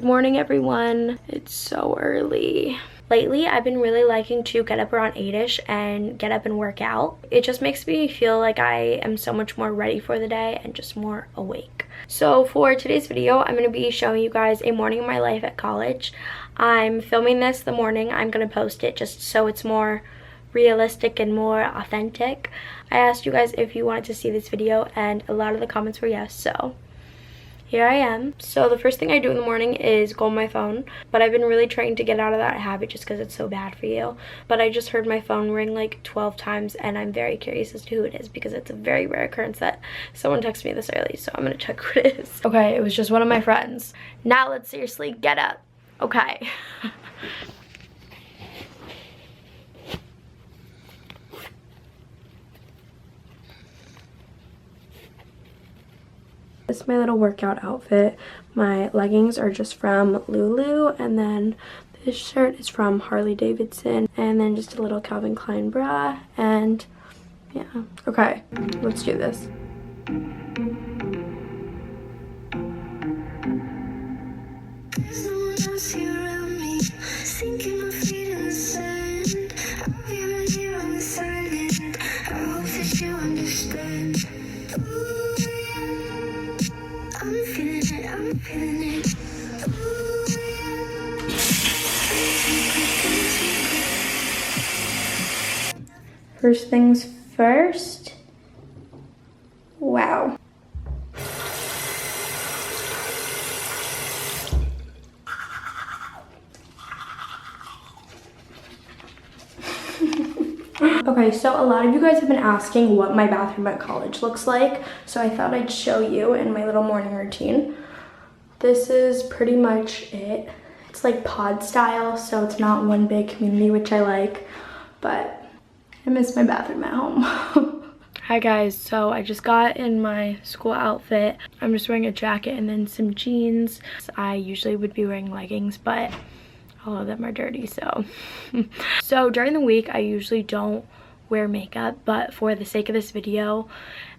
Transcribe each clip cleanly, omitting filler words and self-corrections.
Good morning, everyone. It's so early. Lately, I've been really liking to get up around 8ish and get up and work out. It just makes me feel like I am so much more ready for the day and just more awake. So for today's video, I'm going to be showing you guys a morning of my life at college. I'm filming this the morning. I'm going to post it just so it's more realistic and more authentic. I asked you guys if you wanted to see this video and a lot of the comments were yes, so here I am. So the first thing I do in the morning is go on my phone, but I've been really trying to get out of that habit just because it's so bad for you. But I just heard my phone ring like 12 times and I'm very curious as to who it is because it's a very rare occurrence that someone texts me this early, so I'm gonna check who it is. Okay, it was just one of my friends. Now let's seriously get up. Okay. This is my little workout outfit. My leggings are just from Lulu, and then this shirt is from Harley Davidson, and then just a little Calvin Klein bra, and yeah. Okay, let's do this. There's no one else here around me, sinking my feet in the sand. I'll be right here on the silent. I hope that you understand. Ooh, yeah. I'm feeling it, I'm feeling it. Ooh, yeah. First things first. Wow. Okay, so a lot of you guys have been asking what my bathroom at college looks like, so I thought I'd show you in my little morning routine. This is pretty much it. It's like pod style, so it's not one big community, which I like, but I miss my bathroom at home. Hi guys, so I just got in my school outfit. I'm just wearing a jacket and then some jeans. I usually would be wearing leggings, but all of them are dirty, so. So during the week, I usually don't wear makeup, but for the sake of this video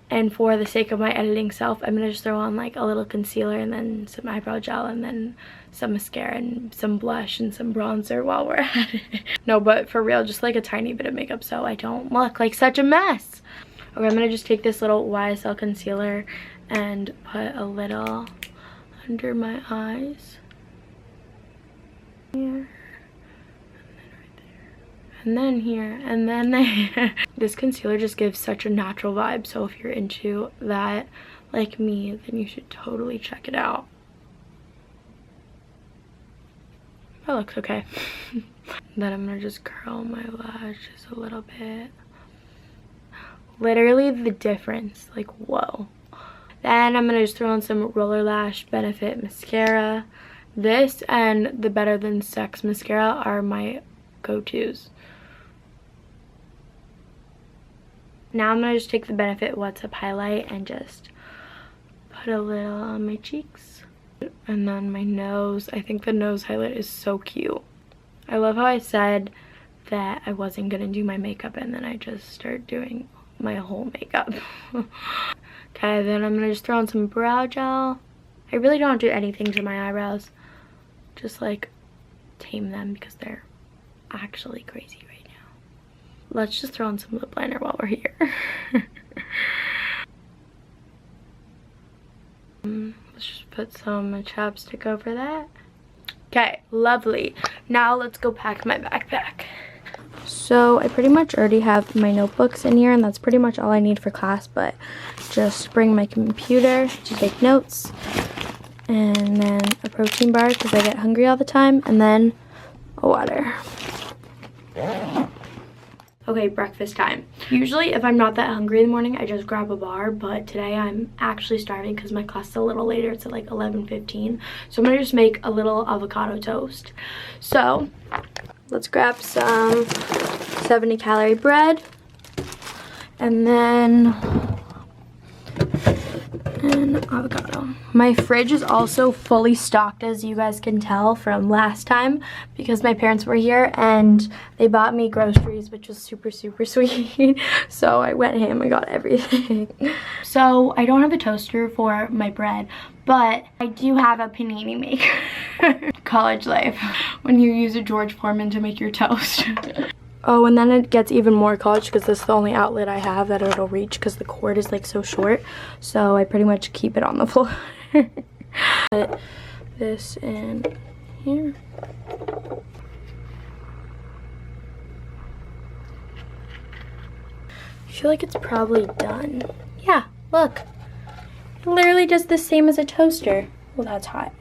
and for the sake of my editing self, I'm gonna just throw on like a little concealer and then some eyebrow gel and then some mascara and some blush and some bronzer while we're at it. No, but for real, just like a tiny bit of makeup so I don't look like such a mess. Okay, I'm gonna just take this little YSL concealer and put a little under my eyes. Here, and then here, and then there. This concealer just gives such a natural vibe, so if you're into that like me, then you should totally check it out. That looks okay. Then I'm gonna just curl my lashes a little bit. Literally the difference, like whoa. Then I'm gonna just throw on some Roller Lash Benefit mascara. This and the Better Than Sex mascara are my go-tos. Now I'm gonna just take the Benefit What's Up highlight and just put a little on my cheeks. And then my nose. I think the nose highlight is so cute. I love how I said that I wasn't gonna do my makeup and then I just started doing my whole makeup. Okay, then I'm gonna just throw on some brow gel. I really don't do anything to my eyebrows. Just like tame them because they're actually crazy right now. Let's just throw on some lip liner while we're here. Let's just put some chapstick over that. Okay, lovely. Now let's go pack my backpack. So I pretty much already have my notebooks in here and that's pretty much all I need for class, but just bring my computer to take notes. And then a protein bar because I get hungry all the time, and then a water. Okay, breakfast time. Usually if I'm not that hungry in the morning, I just grab a bar, but today I'm actually starving because my class is a little later. It's at like 11:15. So I'm gonna just make a little avocado toast. So let's grab some 70-calorie bread, and then an avocado. My fridge is also fully stocked, as you guys can tell from last time, because my parents were here and they bought me groceries, which was super sweet. So I went ham and got everything. So I don't have a toaster for my bread, But I do have a panini maker. College life. When you use a George Foreman to make your toast. Oh, and then it gets even more college because this is the only outlet I have that it'll reach because the cord is like so short. So I pretty much keep it on the floor. Put this in here. I feel like it's probably done. Yeah, look. It literally does the same as a toaster. Well, that's hot.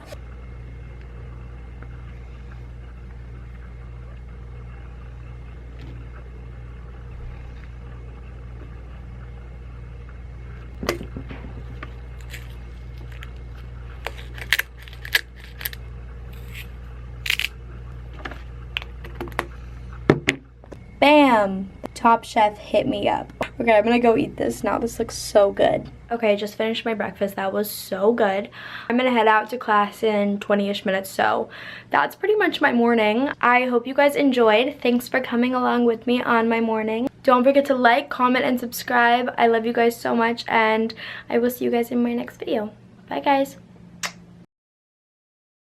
Bam! Top Chef hit me up. Okay, I'm gonna go eat this now. This looks so good. Okay, I just finished my breakfast. That was so good. I'm gonna head out to class in 20-ish minutes, so that's pretty much my morning. I hope you guys enjoyed. Thanks for coming along with me on my morning. Don't forget to like, comment, and subscribe. I love you guys so much, and I will see you guys in my next video. Bye, guys.